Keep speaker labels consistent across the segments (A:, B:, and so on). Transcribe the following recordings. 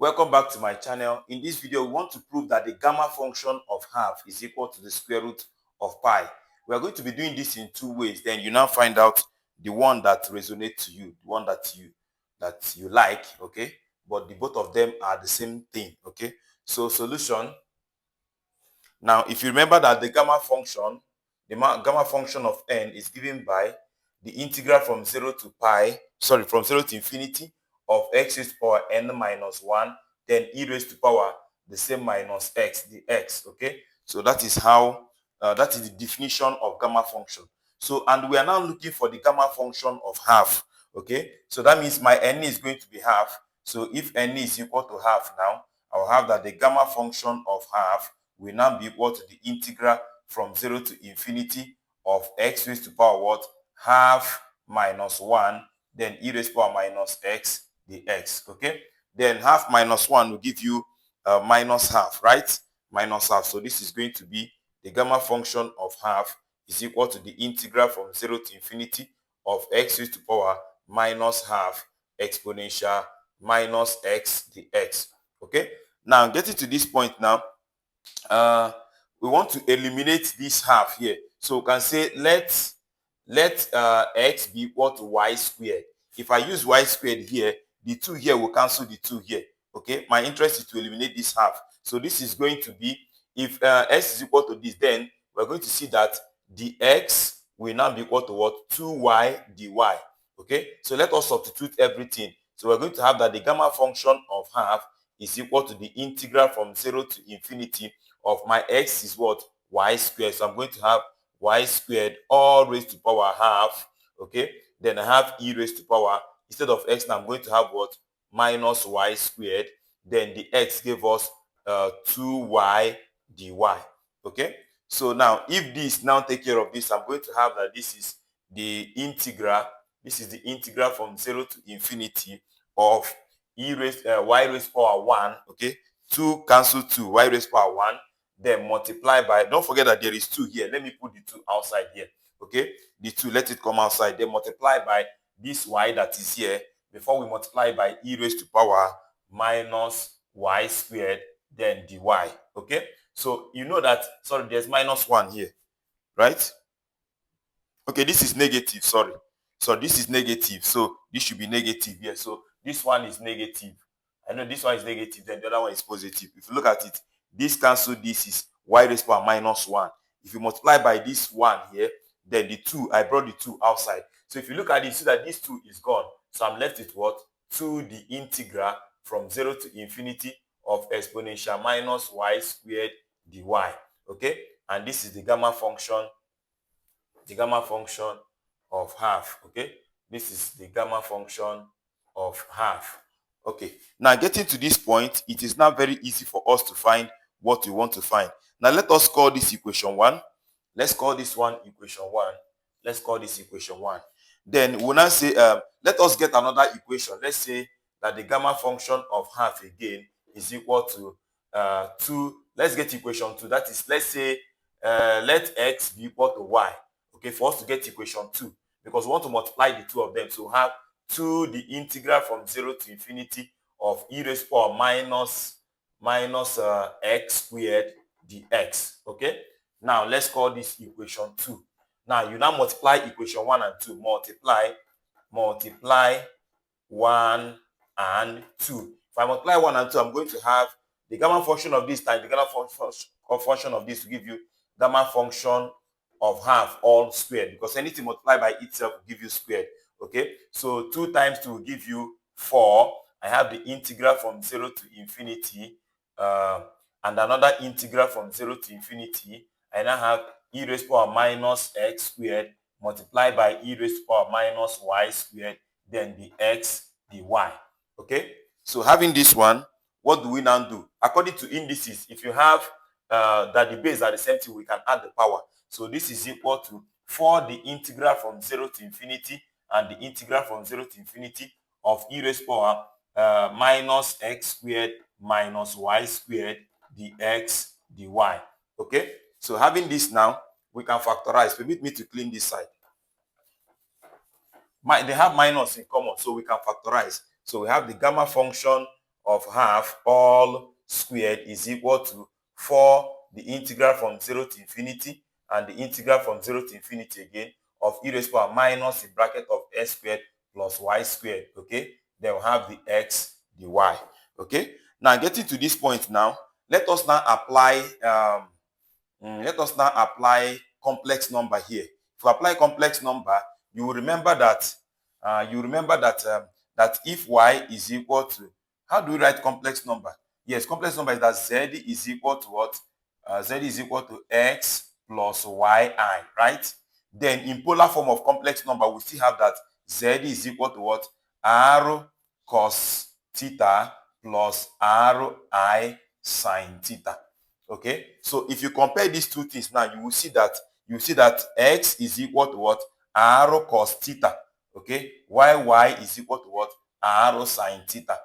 A: Welcome back to my channel. In this video, we want to prove that the gamma function of half is equal to the square root of pi. We are going to be doing this in two ways. Then you now find out the one that resonates to you, the one that you like, okay? But the both of them are the same thing, okay? So solution. Now, if you remember that the gamma function of n is given by the integral from 0 to infinity of x raised to power n minus 1, then e raised to power the same minus x, the x, okay? So that is how, that is the definition of gamma function. So, and we are now looking for the gamma function of half, okay? So that means my n is going to be half. So if n is equal to half now, I'll have that the gamma function of half will now be equal to the integral from 0 to infinity of x raised to power what? Half minus 1, then e raised to power minus x dx, okay? Then half minus 1 will give you minus half, right? Minus half. So this is going to be the gamma function of half is equal to the integral from 0 to infinity of x raised to power minus half exponential minus x dx, okay? Now, getting to this point now, we want to eliminate this half here. So we can say let x be equal to y squared. If I use y squared here, the 2 here will cancel the 2 here. Okay, my interest is to eliminate this half. So this is going to be, if x is equal to this, then we're going to see that the x will now be equal to what? 2y dy. Okay, so let us substitute everything. So we're going to have that the gamma function of half is equal to the integral from 0 to infinity of my x is what? Y squared. So I'm going to have y squared all raised to power half, okay? Then I have e raised to power, instead of x now I'm going to have what? Minus y squared. Then the x gave us 2y dy, okay? So now if this now take care of this, I'm going to have that this is the integral from 0 to infinity of y raised to power 1, okay? 2 cancel 2, y raised to power 1, then multiply by, don't forget that there is 2 here. Let me put the 2 outside here, okay? The 2, let it come outside. Then multiply by this y that is here before we multiply by e raised to power minus y squared, then dy, okay? So you know that, sorry, there's minus 1 here, right? Okay, this is negative, sorry. So this is negative, so this should be negative here. So this one is negative. I know this one is negative, then the other one is positive. If you look at it, this cancel this is y raised to power minus 1. If you multiply by this 1 here, then the 2, I brought the 2 outside. So if you look at it, you see that this 2 is gone. So I'm left with what? 2 the integral from 0 to infinity of exponential minus y squared dy. Okay? And this is the gamma function of half. Okay, this is the gamma function of half. Okay, now getting to this point, it is now very easy for us to find what we want to find. Now let us call this equation 1. Let's call this one equation 1. Let's call this equation 1. Then we'll now say, let us get another equation. Let's say that the gamma function of half again is equal to 2. Let's get equation 2. That is, let's say, let x be equal to y. Okay, for us to get equation 2, because we want to multiply the two of them. So we have 2 the integral from 0 to infinity of e raised to power minus x squared dx. Okay, now let's call this equation 2. Now you now multiply equation 1 and 2. Multiply 1 and 2. If I multiply 1 and 2, I'm going to have the gamma function of this time, the gamma function of this to give you gamma function of half all squared, because anything multiplied by itself will give you squared. Okay, so 2 times 2 will give you 4. I have the integral from 0 to infinity and another integral from 0 to infinity. I now have e raised to power minus x squared multiplied by e raised to power minus y squared, then the x dy. Okay, so having this one, what do we now do? According to indices, if you have that the base are the same thing, we can add the power. So this is equal to 4 the integral from 0 to infinity and the integral from 0 to infinity of e raised to power minus x squared minus y squared dx dy. Okay, so having this now, we can factorize. Permit me to clean this side. They have minus in common, so we can factorize. So we have the gamma function of half all squared is equal to 4 the integral from 0 to infinity and the integral from 0 to infinity again of e raised to power minus in bracket of x squared plus y squared. Okay, then we'll have the x, the y. Okay, now getting to this point now, let us now apply complex number here. If you apply complex number, you will remember that that if y is equal to, how do we write complex number? Yes, complex number is that z is equal to what? Z is equal to x plus yi, right? Then in polar form of complex number, we still have that z is equal to what? R cos theta plus ri sine theta. Okay, so if you compare these two things now, you will see that x is equal to what? R cos theta. Okay, y is equal to what? R sine theta.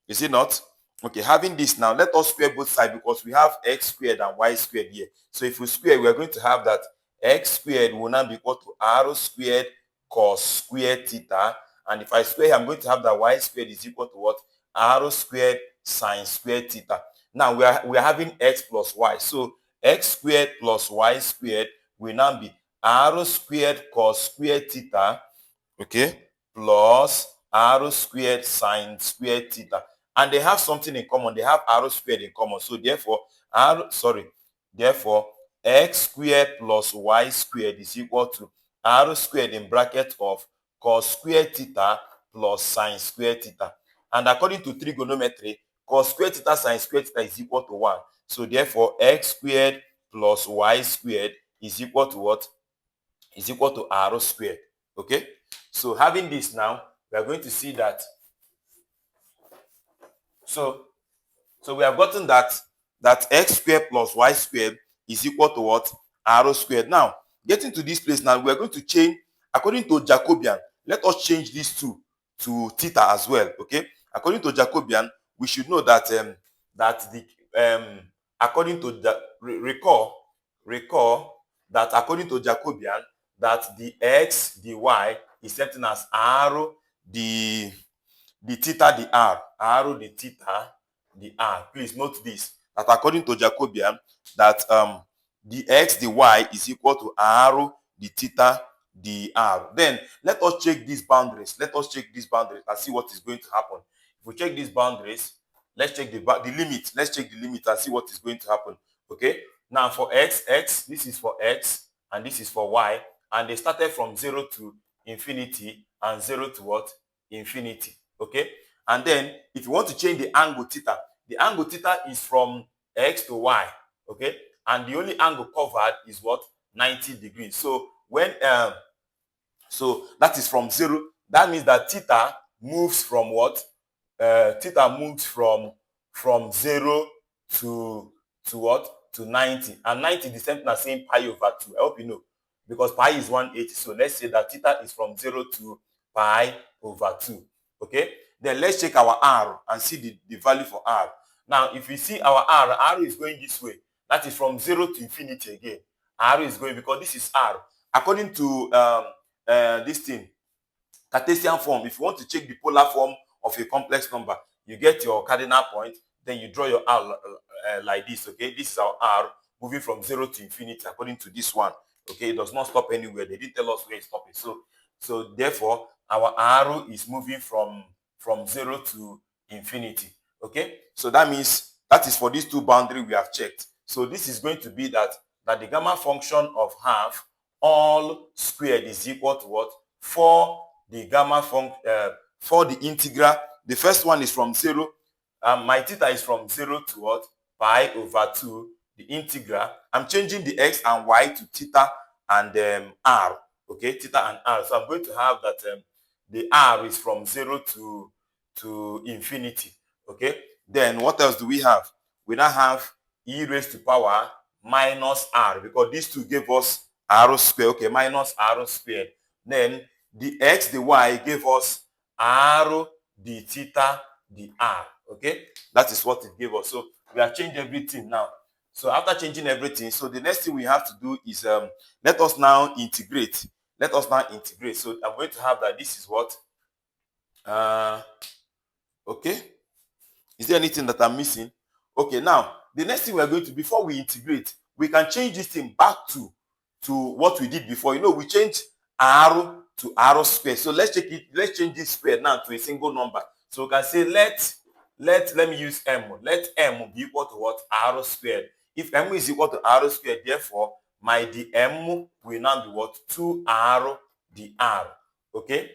A: Is it not? Okay, having this now, let us square both sides because we have x squared and y squared here. So if we square, we are going to have that x squared will now be equal to r squared cos squared theta. And if I square, I'm going to have that y squared is equal to what? R squared sine squared theta. Now we are having x plus y. So x squared plus y squared will now be r squared cos squared theta, okay, plus r squared sine squared theta. And they have something in common. They have r squared in common. So therefore, x squared plus y squared is equal to r squared in bracket of cos squared theta plus sine squared theta. And according to trigonometry, cos squared theta sine squared theta is equal to 1. So therefore, x squared plus y squared is equal to what? Is equal to r squared. Okay? So having this now, we are going to see that. So we have gotten that x squared plus y squared is equal to what? R squared. Now, getting to this place now, we are going to change, according to Jacobian, let us change these two to theta as well. Okay? According to Jacobian, we should know that according to the recall that according to Jacobian, that the x, the y is certain as r, the theta, the r, the theta, the r. Please note this, that according to Jacobian, that the x, the y is equal to r, the theta, the r. Then let us check these boundaries. Let us check these boundaries and see what is going to happen. If we check these boundaries, let's check the limit. Let's check the limit and see what is going to happen. Okay. Now for x, this is for x and this is for y, and they started from 0 to infinity and 0 to what? Infinity. Okay. And then if you want to change the angle theta is from x to y. Okay. And the only angle covered is what? 90 degrees. So when so that is from 0. That means that theta moves from what? Theta moves from 0 to what? To 90. And 90 is the same thing as saying pi over 2. I hope you know. Because pi is 180. So let's say that theta is from 0 to pi over 2. Okay? Then let's check our r and see the value for r. Now, if you see our r is going this way. That is from 0 to infinity again. R is going, because this is r. According to this thing, Cartesian form, if you want to check the polar form of a complex number, you get your cardinal point, then you draw your r like this. Okay, this is our r moving from 0 to infinity according to this one. Okay, it does not stop anywhere. They didn't tell us where it's stopping. So therefore, our arrow is moving from 0 to infinity. Okay, so that means that is for these two boundaries we have checked. So this is going to be that the gamma function of half all squared is equal to what? For the gamma function, for the integral, the first one is from 0. My theta is from 0 to what? Pi over 2. The integral. I'm changing the x and y to theta and r. Okay, theta and r. So I'm going to have that the r is from 0 to infinity. Okay. Then what else do we have? We now have e raised to power minus r, because these two gave us r squared. Okay, minus r squared. Then the x, the y gave us r, the theta, the r. Okay, that is what it gave us. So we have changed everything now. So after changing everything, so the next thing we have to do is let us now integrate. Let us now integrate. So I'm going to have that this is what? Okay. Is there anything that I'm missing? Okay, now the next thing we're going to, before we integrate, we can change this thing back to what we did before. We changed r to r squared. So let's change this square now to a single number. So we can say let me use m. Let m be equal to what? R squared. If m is equal to r squared, therefore my dm will now be what? 2r dr. Okay?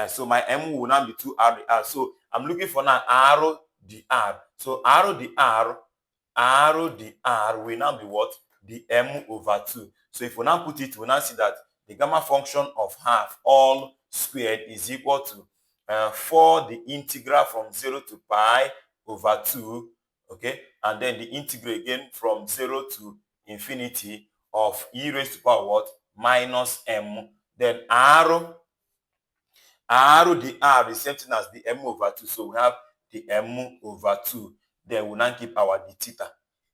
A: So my m will now be 2r dr. So I'm looking for now r dr. So r dr will now be what? Dm over 2. So if we now put it, we now see that the gamma function of half all squared is equal to 4 the integral from 0 to pi over 2, okay, and then the integral again from 0 to infinity of e raised to power what? Minus m. Then r dr is same thing as the m over 2. So we have the m over 2. Then we'll now keep our d theta.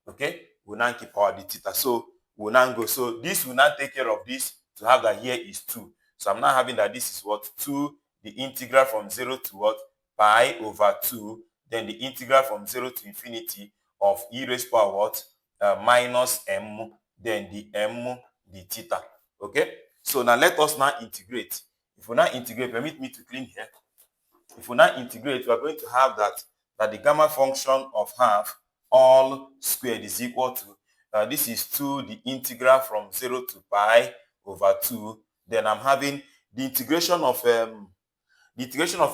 A: Okay? We'll now keep our d theta. So we'll now go. So this will now take care of this to have that here is 2. So I'm now having that this is what? 2, the integral from 0 to what? Pi over 2. Then the integral from 0 to infinity of e raised power what? Minus m. Then the m d theta. Okay? So now let us now integrate. If we now integrate, permit me to clean here. If we now integrate, we are going to have that the gamma function of half all squared is equal to, this is 2, the integral from 0 to pi over 2. Then I'm having the integration of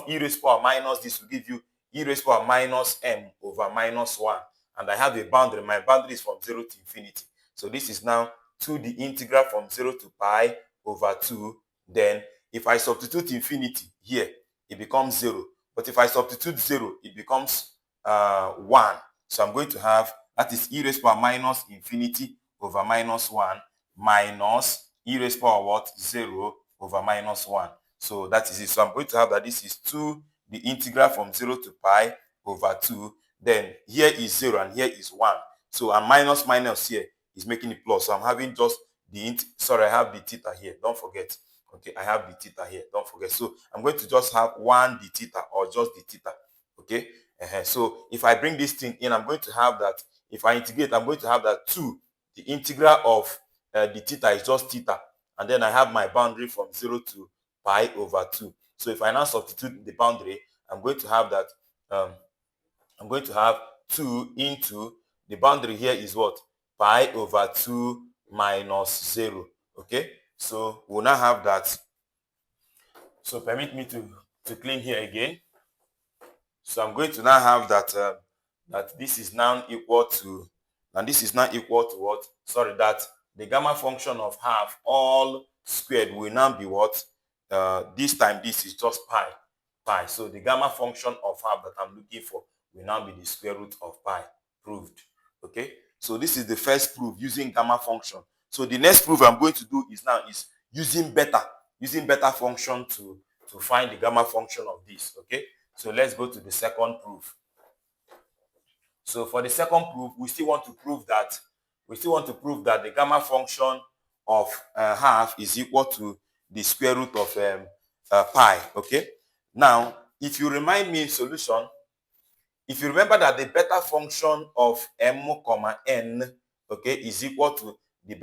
A: e raised power minus this will give you e raised power minus m over minus 1. And I have a boundary. My boundary is from 0 to infinity. So this is now 2 the integral from 0 to pi over 2. Then if I substitute infinity here, it becomes 0. But if I substitute 0, it becomes 1. So I'm going to have, that is e raised power minus infinity over minus 1 minus e raised power what? 0 over minus 1. So that is it. So I'm going to have that this is 2 the integral from 0 to pi over 2. Then here is 0 and here is 1. So and minus here is making it plus. So I'm having just I have the theta here. Don't forget. Okay, I have the theta here. Don't forget. So I'm going to just have 1 the theta or just the theta. Okay. So if I bring this thing in, I'm going to have that. If I integrate, I'm going to have that 2. The integral of the theta is just theta. And then I have my boundary from 0 to pi over 2. So if I now substitute the boundary, I'm going to have that. I'm going to have 2 into the boundary here is what? Pi over 2 minus 0. Okay. So we'll now have that. So permit me to clean here again. So I'm going to now have that that this is now equal to, and this is now equal to what? Sorry, that the gamma function of half all squared will now be what? This time this is just pi. So the gamma function of half that I'm looking for will now be the square root of pi. Proved. Okay. So this is the first proof using gamma function. So the next proof I'm going to do is using beta function to find the gamma function of this. Okay. So let's go to the second proof. So for the second proof, we still want to prove that the gamma function of half is equal to the square root of pi. Okay. Now, if you remind me in solution, if you remember that the beta function of m comma n, okay, is equal to the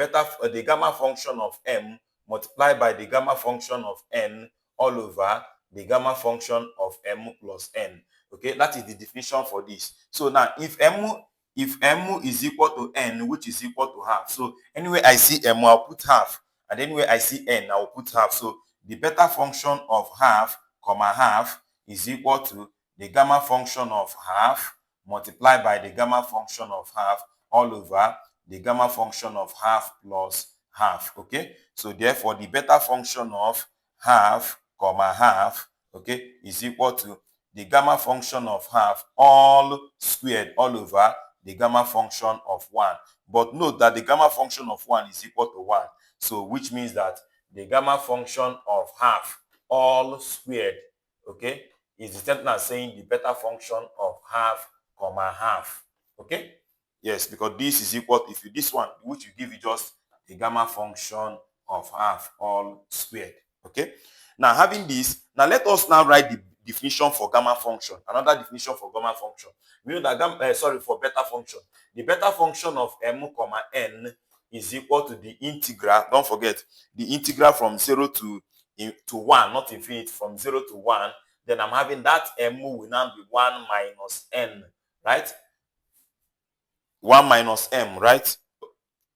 A: gamma function of m multiplied by the gamma function of n all over the gamma function of m plus n. Okay, that is the definition for this. So now, if m is equal to n, which is equal to half, so anywhere I see m, I'll put half, and anywhere I see n, I'll put half. So the beta function of half comma half is equal to the gamma function of half multiplied by the gamma function of half all over the gamma function of half plus half. Okay, so therefore the beta function of half comma half, okay, is equal to the gamma function of half all squared all over the gamma function of 1. But note that the gamma function of 1 is equal to 1. So which means that the gamma function of half all squared, okay, is the same as saying the beta function of half comma half. Okay. Yes, because this is equal to, if you this one, which will give you just the gamma function of half all squared. Okay. Now having this, now let us now write definition for gamma function. Another definition for gamma function. We know that for beta function. The beta function of m comma n is equal to the integral. Don't forget the integral from 0 to 1, not infinity, from 0 to 1. Then I'm having that m will now be 1 minus n, right? 1 minus m, right?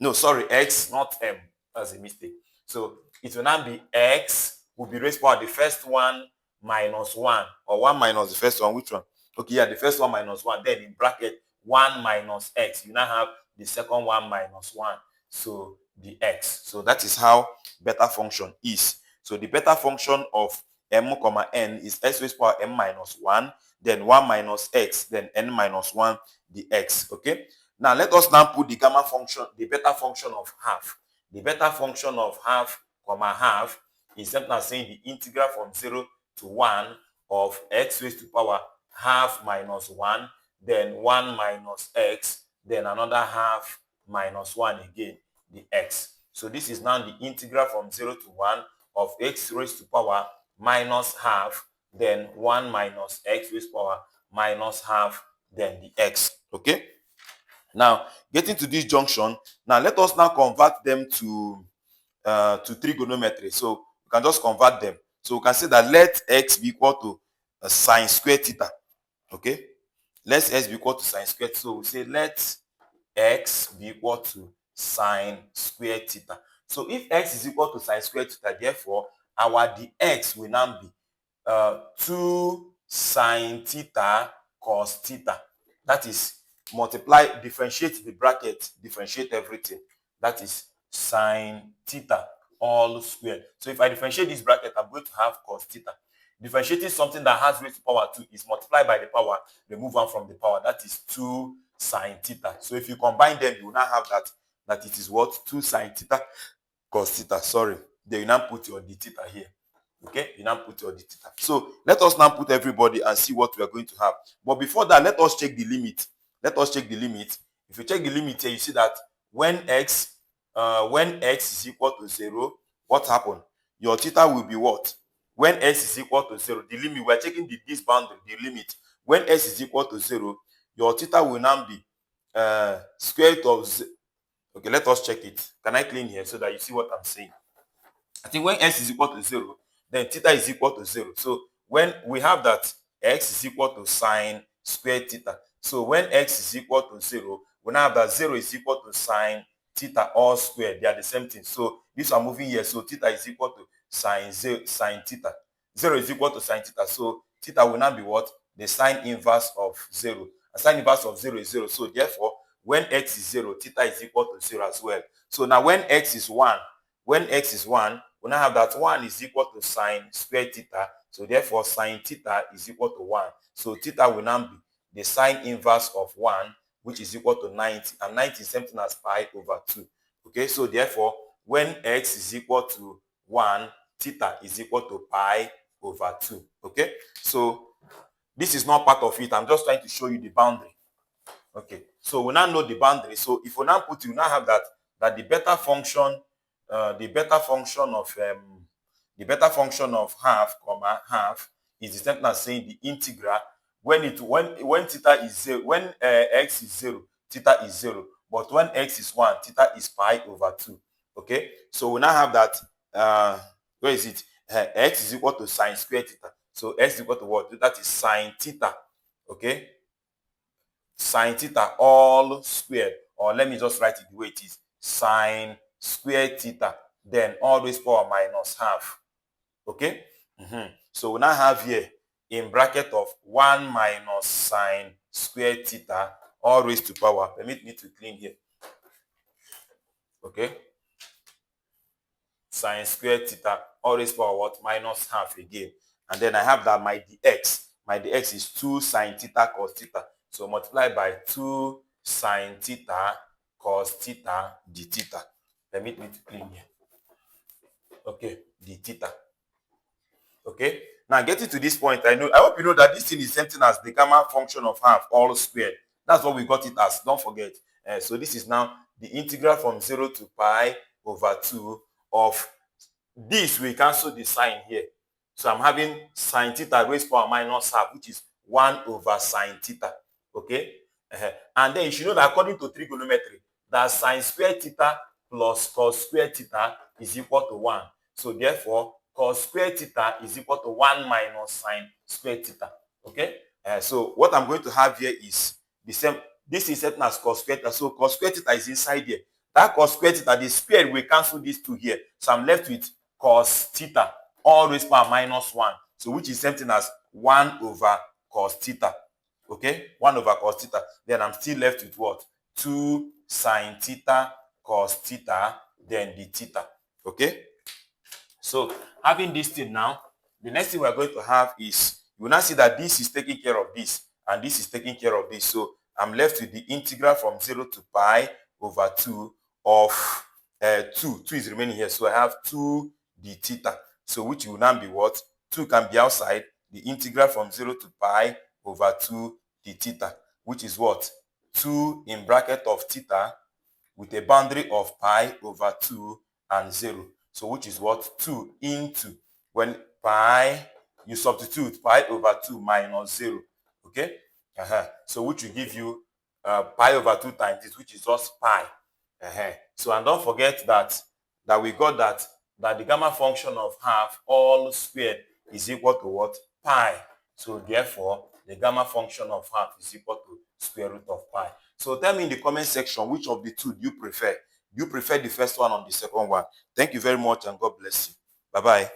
A: No, sorry, x, not m. That's a mistake. So it will now be x will be raised by the first one minus 1, or 1 minus the first one. Which one? Okay, yeah, the first one minus 1. Then in bracket 1 minus x. You now have the second one minus 1. So the x. So that is how beta function is. So the beta function of m comma n is x raised power m minus 1, then 1 minus x, then n minus 1, the x. Okay. Now let us now put the gamma function, the beta function of half. The beta function of half comma half is simply saying the integral from 0 to 1 of x raised to power half minus 1, then 1 minus x, then another half minus 1 again, the x. So this is now the integral from 0 to 1 of x raised to power minus half, then 1 minus x raised to power minus half, then the x. Okay? Now, getting to this junction, now let us now convert them to trigonometry. So we can just convert them. So we can say that let x be equal to sine squared theta. Okay? Let x be equal to sine squared. So we say let x be equal to sine squared theta. So if x is equal to sine squared theta, therefore our dx will now be 2 sine theta cos theta. That is, multiply, differentiate the bracket, differentiate everything. That is sine theta all squared. So if I differentiate this bracket, I'm going to have cos theta. Differentiating something that has raised to power 2 is multiplied by the power, remove 1 from the power. That is 2 sine theta. So if you combine them, you will now have that it is what? 2 sine theta cos theta. Sorry. Then you now put your d theta here. Okay, you now put your d theta. So let us now put everybody and see what we are going to have. But before that, let us check the limit. Let us check the limit. If you check the limit here, you see that when x is equal to 0, what happened? Your theta will be what? When x is equal to 0, the limit, we are checking this boundary, the limit. When x is equal to 0, your theta will now be square root of 0. Okay, let us check it. Can I clean here so that you see what I'm saying? I think when x is equal to 0, then theta is equal to 0. So when we have that x is equal to sine squared theta. So when x is equal to 0, we now have that 0 is equal to sine theta all squared. They are the same thing. So this one moving here. So theta is equal to sine theta. 0 is equal to sine theta. So theta will now be what? The sine inverse of 0. A sine inverse of 0 is 0. So therefore, when x is 0, theta is equal to 0 as well. So now when x is 1, we now have that 1 is equal to sine squared theta. So therefore, sine theta is equal to 1. So theta will now be the sine inverse of 1, which is equal to 90. And 90 is something as pi over 2. Okay, so therefore, when x is equal to 1, theta is equal to pi over 2. Okay, so this is not part of it. I'm just trying to show you the boundary. Okay, so we now know the boundary. So if we now put, you now have that the beta function of half comma half is the same as saying the integral when theta is 0, when x is 0, theta is 0, but when x is 1, theta is pi over 2. Okay, so we now have that where is it? X is equal to sine squared theta. So x is equal to what? That is sine theta. Okay, sine theta all squared, or let me just write it the way it is, sine squared theta, then all raised power minus half. Okay, so we now have here in bracket of 1 minus sine squared theta all raised to power. Permit me to clean here. Okay, sine squared theta all raised power what? Minus half again. And then I have that my dx is 2 sine theta cos theta. So multiply by 2 sine theta cos theta d theta. Permit me to clean here. Okay, d theta. Okay, now getting to this point, I hope you know that this thing is something as the gamma function of half all squared. That's what we got it as. Don't forget. So this is now the integral from 0 to pi over 2 of this. We cancel the sign here. So I'm having sine theta raised to power minus half, which is 1 over sine theta. Okay? And then you should know that according to trigonometry, that sine squared theta plus cos squared theta is equal to 1. So therefore, cos squared theta is equal to 1 minus sine squared theta. Okay? So what I'm going to have here is the same. This is set as cos squared theta. So cos squared theta is inside here. That cos squared theta, the square will cancel these two here. So I'm left with cos theta all raised to power minus 1. So which is something as 1 over cos theta. Okay? 1 over cos theta. Then I'm still left with what? 2 sine theta cos theta, then the theta. Okay? So having this thing now, the next thing we're going to have is, you will now see that this is taking care of this, and this is taking care of this. So I'm left with the integral from 0 to pi over 2 of 2. 2 is remaining here. So I have 2 d theta. So which will now be what? 2 can be outside. The integral from 0 to pi over 2 d theta, which is what? 2 in bracket of theta with a boundary of pi over 2 and 0. So which is what? 2 into, when pi, you substitute pi over 2 minus 0. Okay? So which will give you pi over 2 times this, which is just pi. So, and don't forget that we got that the gamma function of half all squared is equal to what? Pi. So therefore, the gamma function of half is equal to square root of pi. So tell me in the comment section, which of the two do you prefer? Do you prefer the first one or the second one? Thank you very much and God bless you. Bye-bye.